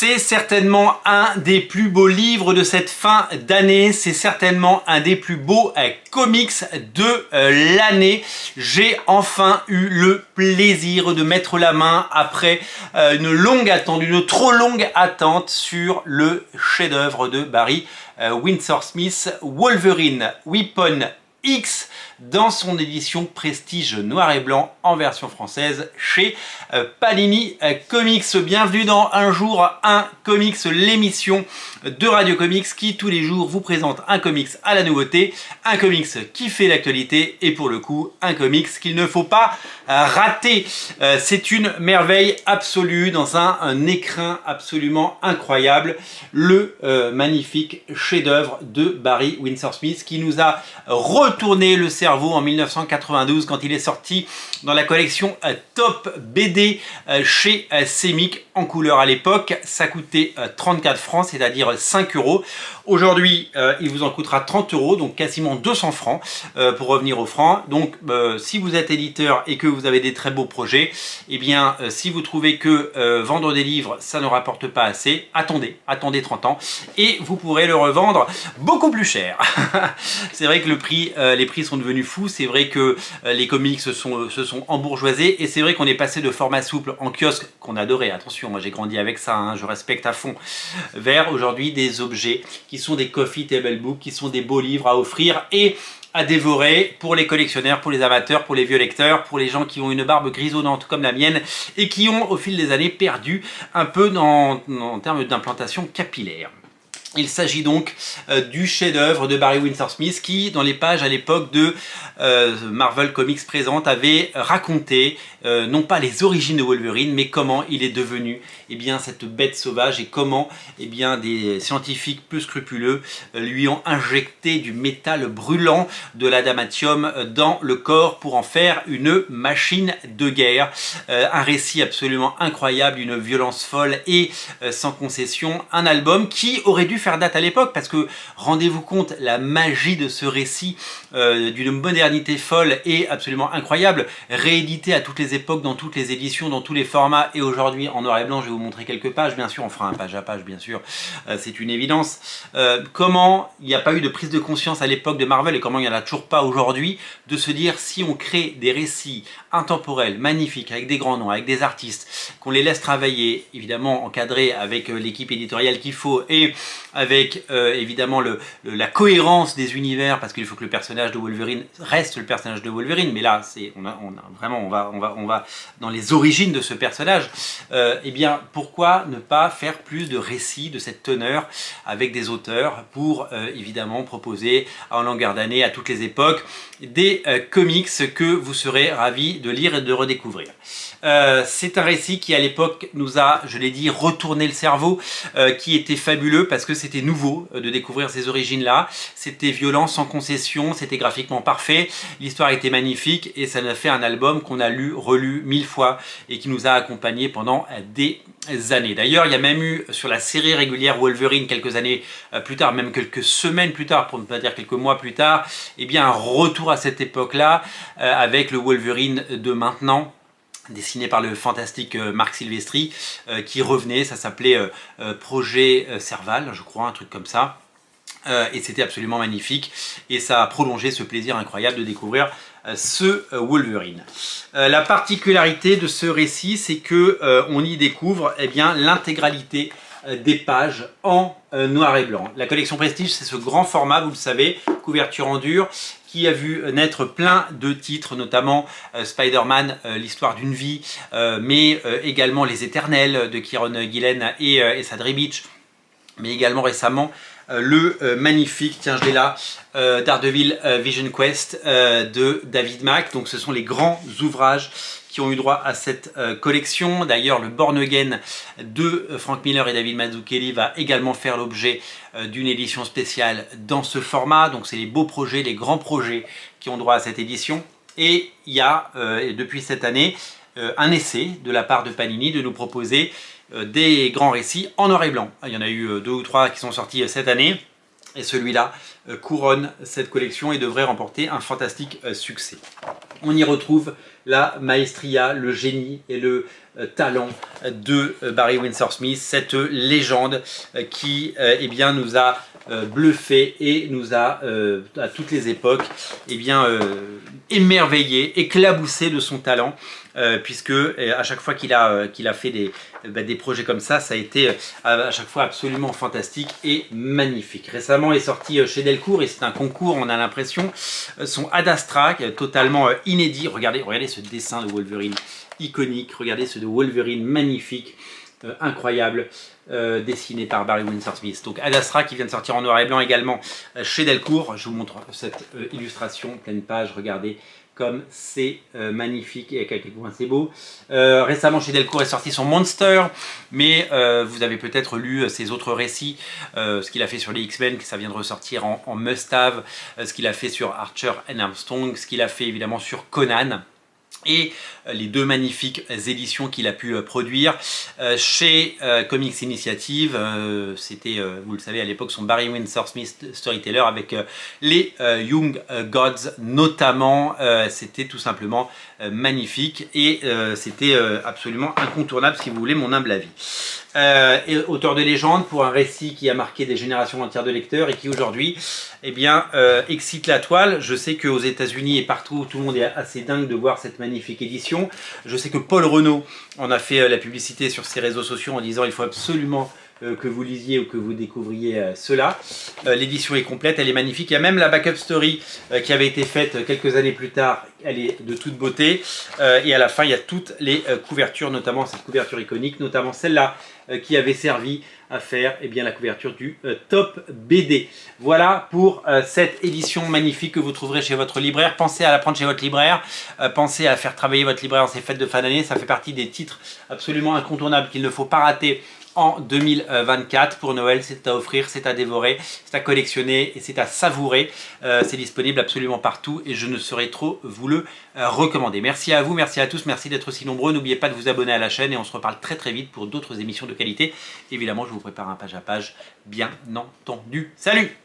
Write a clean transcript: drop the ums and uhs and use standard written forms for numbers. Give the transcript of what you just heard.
C'est certainement un des plus beaux livres de cette fin d'année, c'est certainement un des plus beaux comics de l'année. J'ai enfin eu le plaisir de mettre la main après une longue attente, une trop longue attente sur le chef-d'œuvre de Barry Windsor Smith, Wolverine Weapon X, dans son édition Prestige noir et blanc en version française chez Panini Comics. Bienvenue dans Un jour un comics, l'émission de Radio Comics qui tous les jours vous présente un comics à la nouveauté, un comics qui fait l'actualité et pour le coup un comics qu'il ne faut pas rater. C'est une merveille absolue dans un écrin absolument incroyable, le magnifique chef-d'œuvre de Barry Windsor Smith qui nous a retourné le cerveau en 1992 quand il est sorti dans la collection Top BD chez Semic en couleur à l'époque. Ça coûtait 34 francs, c'est-à-dire 5 euros. Aujourd'hui, il vous en coûtera 30 euros, donc quasiment 200 francs pour revenir au franc. Donc, si vous êtes éditeur et que vous avez des très beaux projets, eh bien, si vous trouvez que vendre des livres, ça ne rapporte pas assez, attendez 30 ans et vous pourrez le revendre beaucoup plus cher. C'est vrai que les prix sont devenus fous, c'est vrai que les comics se sont embourgeoisés et c'est vrai qu'on est passé de format souple en kiosque, qu'on adorait, attention, moi j'ai grandi avec ça, hein, je respecte à fond, vers aujourd'hui des objets qui sont des coffee table books, qui sont des beaux livres à offrir et à dévorer pour les collectionneurs, pour les amateurs, pour les vieux lecteurs, pour les gens qui ont une barbe grisonnante comme la mienne et qui ont au fil des années perdu un peu en termes d'implantation capillaire. Il s'agit donc du chef-d'œuvre de Barry Windsor Smith qui, dans les pages à l'époque de Marvel Comics présente, avait raconté non pas les origines de Wolverine, mais comment il est devenu cette bête sauvage et comment des scientifiques peu scrupuleux lui ont injecté du métal brûlant, de l'adamantium dans le corps pour en faire une machine de guerre. Un récit absolument incroyable, une violence folle et sans concession. Un album qui aurait dû faire date à l'époque parce que rendez-vous compte la magie de ce récit d'une modernité folle et absolument incroyable, réédité à toutes les époques, dans toutes les éditions, dans tous les formats et aujourd'hui en noir et blanc. Je vais vous montrer quelques pages, bien sûr on fera un page à page, bien sûr, c'est une évidence. Comment il n'y a pas eu de prise de conscience à l'époque de Marvel et comment il n'y en a toujours pas aujourd'hui, de se dire si on crée des récits intemporels, magnifiques, avec des grands noms, avec des artistes, qu'on les laisse travailler, évidemment encadrés avec l'équipe éditoriale qu'il faut et avec évidemment la cohérence des univers, parce qu'il faut que le personnage de Wolverine reste le personnage de Wolverine, mais là c'est on va dans les origines de ce personnage. Pourquoi ne pas faire plus de récits de cette teneur avec des auteurs pour évidemment proposer en longueur d'année à toutes les époques des comics que vous serez ravis de lire et de redécouvrir. C'est un récit qui à l'époque nous a, je l'ai dit, retourné le cerveau, qui était fabuleux parce que c'était nouveau de découvrir ces origines-là. C'était violent, sans concession, c'était graphiquement parfait, l'histoire était magnifique et ça nous a fait un album qu'on a lu, relu 1000 fois et qui nous a accompagnés pendant des années. D'ailleurs, il y a même eu sur la série régulière Wolverine quelques années plus tard, même quelques semaines plus tard, pour ne pas dire quelques mois plus tard, un retour à cette époque-là avec le Wolverine de maintenant, dessiné par le fantastique Marc Silvestri, qui revenait, ça s'appelait Projet Serval, je crois, un truc comme ça. Et c'était absolument magnifique et ça a prolongé ce plaisir incroyable de découvrir ce Wolverine. La particularité de ce récit, c'est que on y découvre l'intégralité des pages en noir et blanc. La collection Prestige, c'est ce grand format, vous le savez, couverture en dur, qui a vu naître plein de titres, notamment Spider-Man, l'histoire d'une vie, mais également Les Éternels de Kieron Gillen et Sadri Beach, mais également récemment le magnifique, tiens je l'ai là, Daredevil Vision Quest de David Mack. Donc ce sont les grands ouvrages qui ont eu droit à cette collection. D'ailleurs, le Born Again de Frank Miller et David Mazzucchelli va également faire l'objet d'une édition spéciale dans ce format. Donc c'est les beaux projets, les grands projets qui ont droit à cette édition. Et il y a, depuis cette année, un essai de la part de Panini de nous proposer des grands récits en noir et blanc. Il y en a eu 2 ou 3 qui sont sortis cette année. Et celui-là couronne cette collection et devrait remporter un fantastique succès. on y retrouve la maestria, le génie et le talent de Barry Windsor Smith, cette légende qui eh bien, nous a bluffé et nous a à toutes les époques eh bien, émerveillé, éclaboussé de son talent. Puisque à chaque fois qu'il a fait des projets comme ça a été à chaque fois absolument fantastique et magnifique. Récemment est sorti chez Delcourt, et c'est un concours, on a l'impression, son Ad Astra totalement inédit. Regardez ce dessin de Wolverine iconique, regardez ce de Wolverine magnifique, incroyable, dessiné par Barry Windsor Smith. Donc Ad Astra qui vient de sortir en noir et blanc également chez Delcourt. Je vous montre cette illustration pleine page, regardez comme c'est magnifique et à quel point c'est beau. Récemment chez Delcourt est sorti son Monster, mais vous avez peut-être lu ses autres récits, ce qu'il a fait sur les X-Men, que ça vient de ressortir en must-have, ce qu'il a fait sur Archer and Armstrong, ce qu'il a fait évidemment sur Conan, et les deux magnifiques éditions qu'il a pu produire chez Comics Initiative. C'était, vous le savez, à l'époque son Barry Windsor Smith Storyteller avec les Young Gods notamment. C'était tout simplement magnifique et c'était absolument incontournable si vous voulez mon humble avis. Et auteur de légende pour un récit qui a marqué des générations entières de lecteurs et qui aujourd'hui eh bien, excite la toile. Je sais qu'aux États-Unis et partout, tout le monde est assez dingue de voir cette magnifique édition. Je sais que Paul Renaud en a fait la publicité sur ses réseaux sociaux en disant il faut absolument que vous lisiez ou que vous découvriez cela. L'édition est complète, elle est magnifique. Il y a même la backup story qui avait été faite quelques années plus tard. Elle est de toute beauté. Et à la fin, il y a toutes les couvertures, notamment cette couverture iconique, notamment celle-là qui avait servi à faire eh bien, la couverture du Top BD. Voilà pour cette édition magnifique que vous trouverez chez votre libraire. Pensez à la prendre chez votre libraire. Pensez à faire travailler votre libraire en ces fêtes de fin d'année. Ça fait partie des titres absolument incontournables qu'il ne faut pas rater en 2024 pour Noël. C'est à offrir, c'est à dévorer, c'est à collectionner et c'est à savourer. C'est disponible absolument partout et je ne saurais trop vous le recommander. Merci à vous, merci à tous, merci d'être aussi nombreux. N'oubliez pas de vous abonner à la chaîne et on se reparle très très vite pour d'autres émissions de qualité. Évidemment, je vous prépare un page à page, bien entendu. Salut!